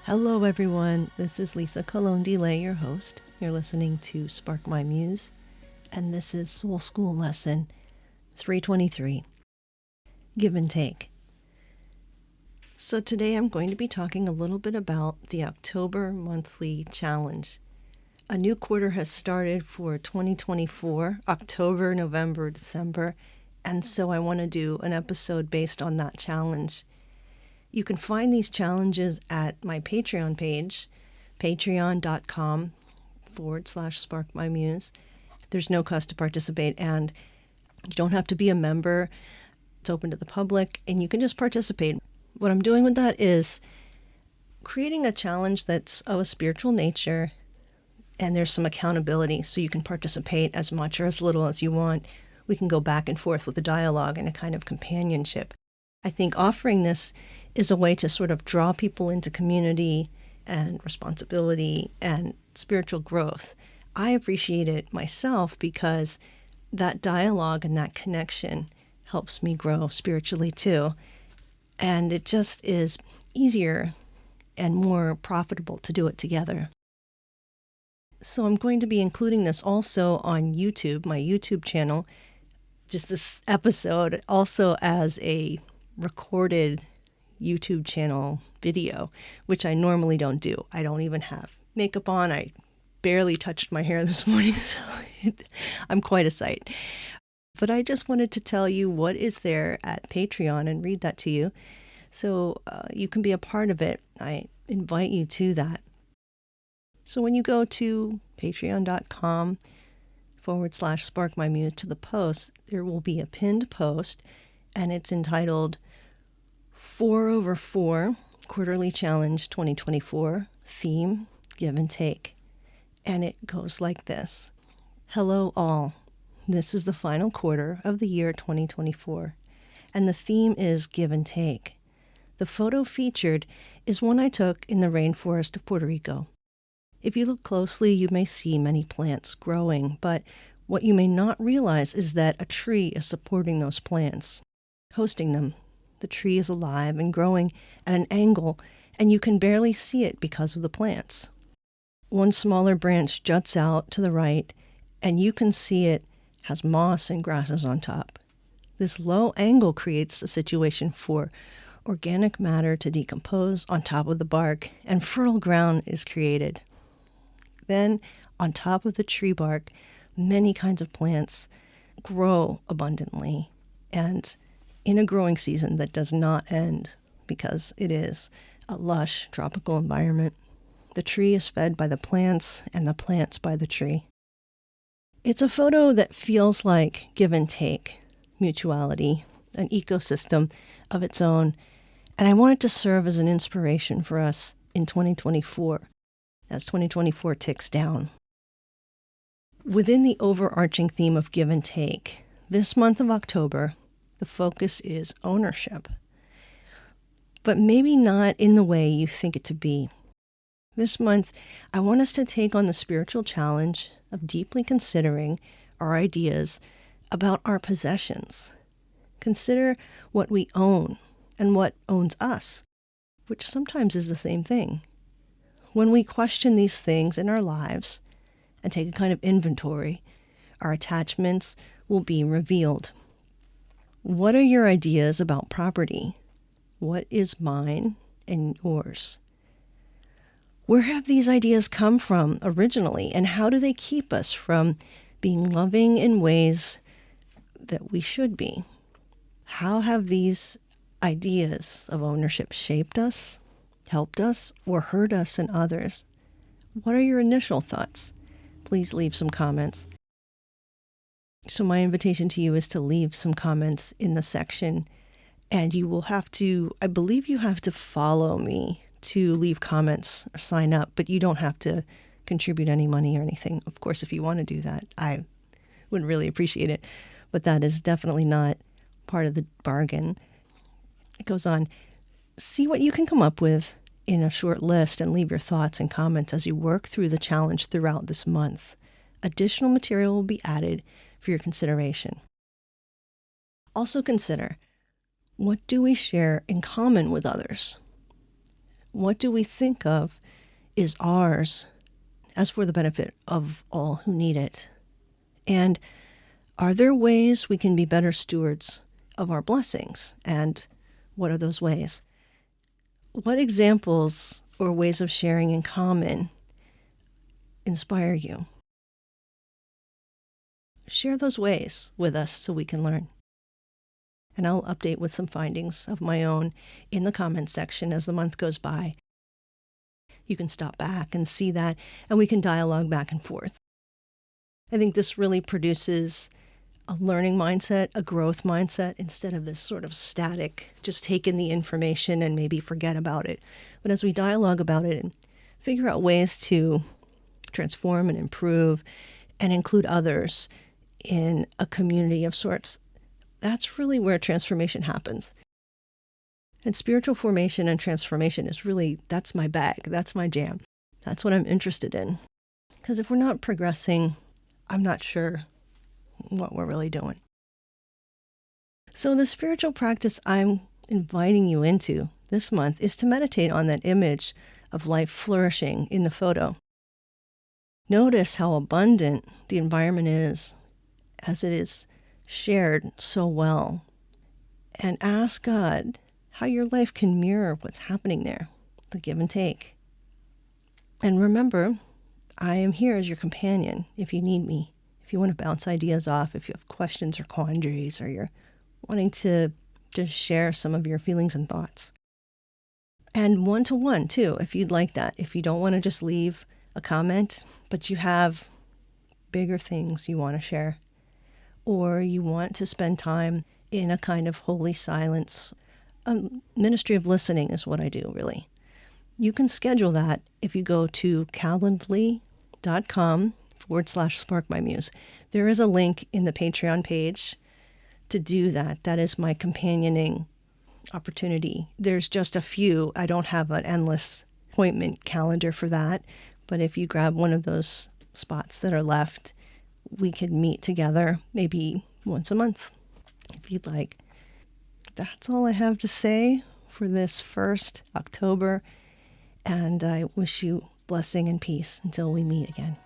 Hello everyone, this is Lisa Colon DeLay, your host. You're listening to Spark My Muse, and this is Soul School Lesson 323, Give and Take. So today I'm going to be talking a little bit about the October monthly challenge. A new quarter has started for 2024, October, November, December, and so I want to do an episode based on that challenge. You can find these challenges at my Patreon page, patreon.com/sparkmymuse. There's no cost to participate, and you don't have to be a member. It's open to the public, and you can just participate. What I'm doing with that is creating a challenge that's of a spiritual nature, and there's some accountability, so you can participate as much or as little as you want. We can go back and forth with a dialogue and a kind of companionship. I think offering this is a way to sort of draw people into community and responsibility and spiritual growth. I appreciate it myself because that dialogue and that connection helps me grow spiritually too. And it just is easier and more profitable to do it together. So I'm going to be including this also on YouTube, my YouTube channel, just this episode also as a recorded YouTube channel video, which I normally don't do. I don't even have makeup on. I barely touched my hair this morning, so I'm quite a sight. But I just wanted to tell you what is there at Patreon and read that to you so you can be a part of it. I invite you to that. So when you go to patreon.com/sparkmymuse to the post, there will be a pinned post, and it's entitled 4/4 Quarterly Challenge 2024 Theme Give and Take. And it goes like this. Hello all. This is the final quarter of the year 2024, and the theme is Give and Take. The photo featured is one I took in the rainforest of Puerto Rico. If you look closely, you may see many plants growing, but what you may not realize is that a tree is supporting those plants, hosting them. The tree is alive and growing at an angle, and you can barely see it because of the plants. One smaller branch juts out to the right, and you can see it has moss and grasses on top. This low angle creates a situation for organic matter to decompose on top of the bark, and fertile ground is created. Then, on top of the tree bark, many kinds of plants grow abundantly, and in a growing season that does not end because it is a lush tropical environment. The tree is fed by the plants and the plants by the tree. It's a photo that feels like give and take, mutuality, an ecosystem of its own, and I want it to serve as an inspiration for us in 2024 as 2024 ticks down. Within the overarching theme of give and take, this month of October, the focus is ownership, but maybe not in the way you think it to be. This month, I want us to take on the spiritual challenge of deeply considering our ideas about our possessions. Consider what we own and what owns us, which sometimes is the same thing. When we question these things in our lives and take a kind of inventory, our attachments will be revealed. What are your ideas about property? What is mine and yours? Where have these ideas come from originally, and how do they keep us from being loving in ways that we should be? How have these ideas of ownership shaped us, helped us, or hurt us and others? What are your initial thoughts? Please leave some comments. So my invitation to you is to leave some comments in the section, and you will have to, I believe you have to follow me to leave comments or sign up, but you don't have to contribute any money or anything. Of course, if you want to do that, I would really appreciate it, but that is definitely not part of the bargain. It goes on, see what you can come up with in a short list and leave your thoughts and comments as you work through the challenge throughout this month. Additional material will be added for your consideration. Also consider, what do we share in common with others? What do we think of is ours as for the benefit of all who need it? And are there ways we can be better stewards of our blessings? And what are those ways? What examples or ways of sharing in common inspire you? Share those ways with us so we can learn. And I'll update with some findings of my own in the comments section as the month goes by. You can stop back and see that, and we can dialogue back and forth. I think this really produces a learning mindset, a growth mindset, instead of this sort of static, just take in the information and maybe forget about it. But as we dialogue about it and figure out ways to transform and improve and include others in a community of sorts, that's really where transformation happens. And spiritual formation and transformation is really, that's my bag. That's my jam. That's what I'm interested in. Because if we're not progressing, I'm not sure what we're really doing. So the spiritual practice I'm inviting you into this month is to meditate on that image of life flourishing in the photo. Notice how abundant the environment is as it is shared so well. And ask God how your life can mirror what's happening there, the give and take. And remember, I am here as your companion if you need me. If you want to bounce ideas off, if you have questions or quandaries, or you're wanting to just share some of your feelings and thoughts. And one-to-one, too, if you'd like that. If you don't want to just leave a comment, but you have bigger things you want to share, or you want to spend time in a kind of holy silence. Ministry of listening is what I do, really. You can schedule that if you go to calendly.com/sparkmymuse. There is a link in the Patreon page to do that. That is my companioning opportunity. There's just a few. I don't have an endless appointment calendar for that. But if you grab one of those spots that are left, we could meet together maybe once a month, if you'd like. That's all I have to say for this first October, and I wish you blessing and peace until we meet again.